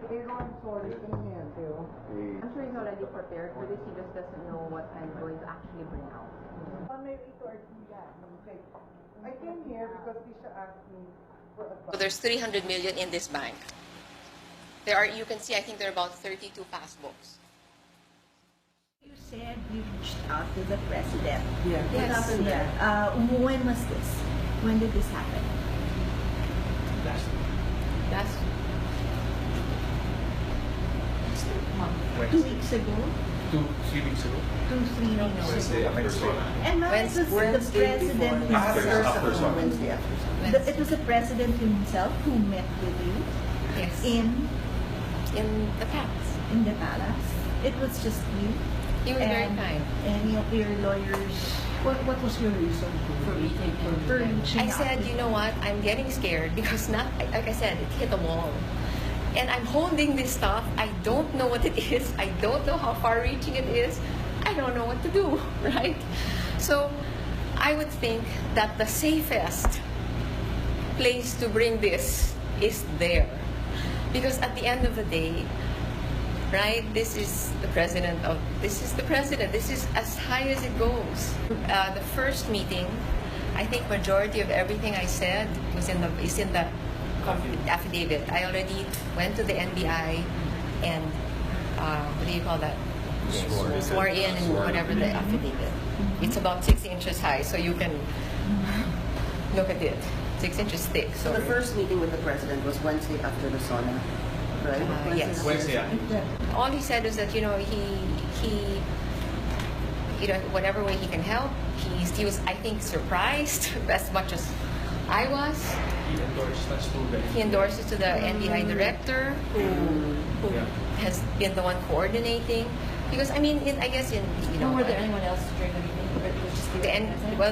I'm sure he's already prepared for this. He just doesn't know what I'm going to actually bring out. I came here because Tisha asked me for advice. So there's 300 million in this bank. There are, you can see, I think there are about 32 passbooks. You said you reached out to the president. Yeah. What happened there? When was this? When did this happen? Last month. 2 weeks ago? 3 weeks ago. 2-3 weeks Wednesday ago. after Sona. And now it was the president himself. After Sona. Wednesday after. It was the president himself who met with you Yes. in the palace. In the palace. It was just you. He was very kind. Any of your lawyers. What was your reason for reaching I out? said, you know what, I'm getting scared because like I said, it hit a wall. And I'm holding this stuff. I don't know what it is. I don't know how far-reaching it is. I don't know what to do, right? So I would think that the safest place to bring this is there. Because at the end of the day, right, this is the president. This is as high as it goes. The first meeting, I think majority of everything I said is in the affidavit. I already went to the NBI and what do you call that? Swore in and whatever the affidavit. It's about 6 inches high, so you can look at it. 6 inches thick. So the first meeting with the president was Wednesday after the Sona, right? Yes. Wednesday after. All he said is that he whatever way he can help. He was, I think, surprised as much as I was. He endorsed us to the NBI director, who has been the one coordinating. Because I mean, I guess Were there anyone else during the meeting? Or it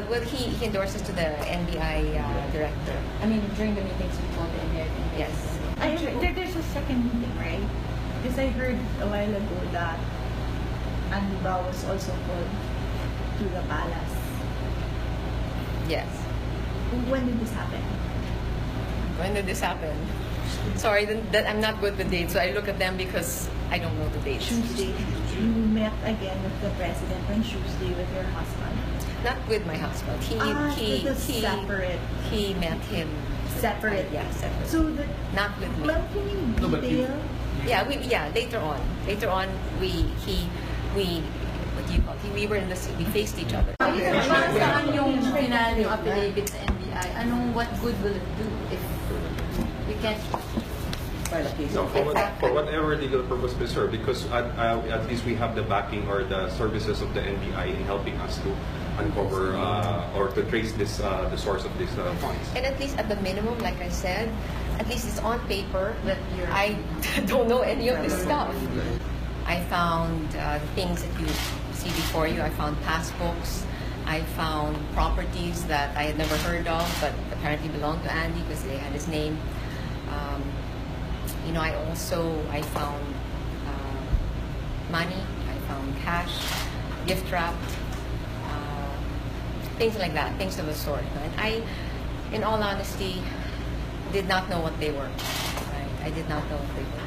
was just he endorsed us to the NBI director. I mean, during the meetings we told the NBI. Yes. There's a second meeting, right? Because I heard a while ago that Anibal was also called to the palace. Yes. When did this happen? When did this happen? Sorry, that I'm not good with dates, so I look at them because I don't know the dates. Tuesday. You met again with the president on Tuesday with your husband. Not with my husband. Separate. He met him Separate. Yeah, separate. So not with me. Well, can you detail? Later on. Later on, we were in the we faced each other. Para saan yung final yung affidavit sa NBI? What good will it do if we can't file a case? No, for whatever legal purpose may serve, because at least we have the backing or the services of the NBI in helping us to uncover or to trace this the source of these funds. And at least at the minimum, like I said, at least it's on paper that I don't know any of this stuff. I found things that you see before you. I found passbooks. I found properties that I had never heard of, but apparently belonged to Andy because they had his name. I found money. I found cash, gift wrap, things like that, things of the sort. And I, in all honesty, did not know what they were. Right? I did not know what they were.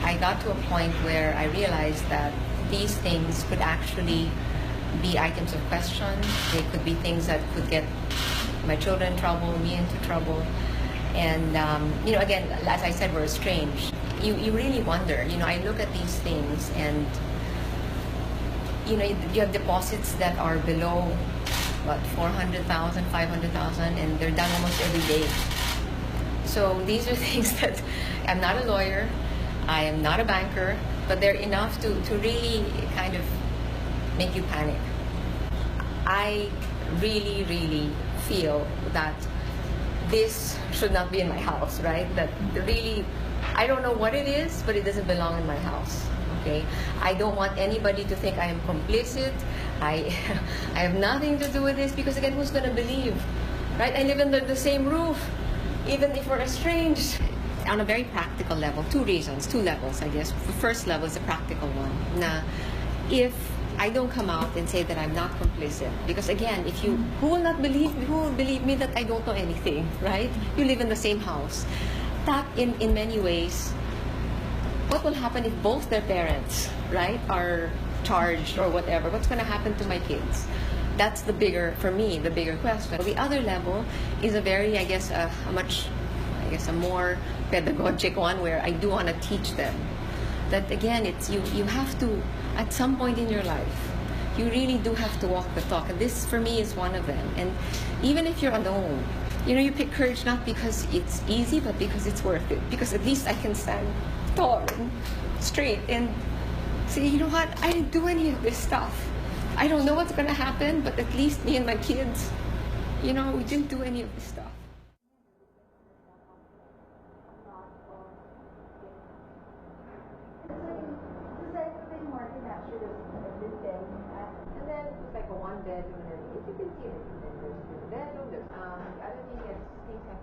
I got to a point where I realized that these things could actually be items of question. They could be things that could get my children in trouble, me into trouble. And, again, as I said, we're estranged. You really wonder. I look at these things and, you have deposits that are below, 400,000, 500,000, and they're done almost every day. So these are things that, I'm not a lawyer, I am not a banker, but they're enough to really kind of make you panic. I really, really feel that this should not be in my house, right? That really, I don't know what it is, but it doesn't belong in my house, okay? I don't want anybody to think I am complicit. I have nothing to do with this because, again, who's going to believe, right? I live under the same roof, even if we're estranged. On a very practical level, two levels, I guess. The first level is a practical one. Now, if I don't come out and say that I'm not complicit, because again, who will believe me that I don't know anything, right? You live in the same house. That in many ways what will happen if both their parents, right, are charged or whatever? What's going to happen to my kids? That's the bigger, for me, the bigger question. The other level is a very, I guess, a more pedagogic one, where I do want to teach them that, again, it's you have to, at some point in your life, you really do have to walk the talk. And this, for me, is one of them. And even if you're alone, you pick courage not because it's easy, but because it's worth it. Because at least I can stand tall and straight and say, you know what, I didn't do any of this stuff. I don't know what's going to happen, but at least me and my kids, we didn't do any of this stuff. And then it's like a one bedroom, and as you can see, there's two bedroom, there's the other thing is things have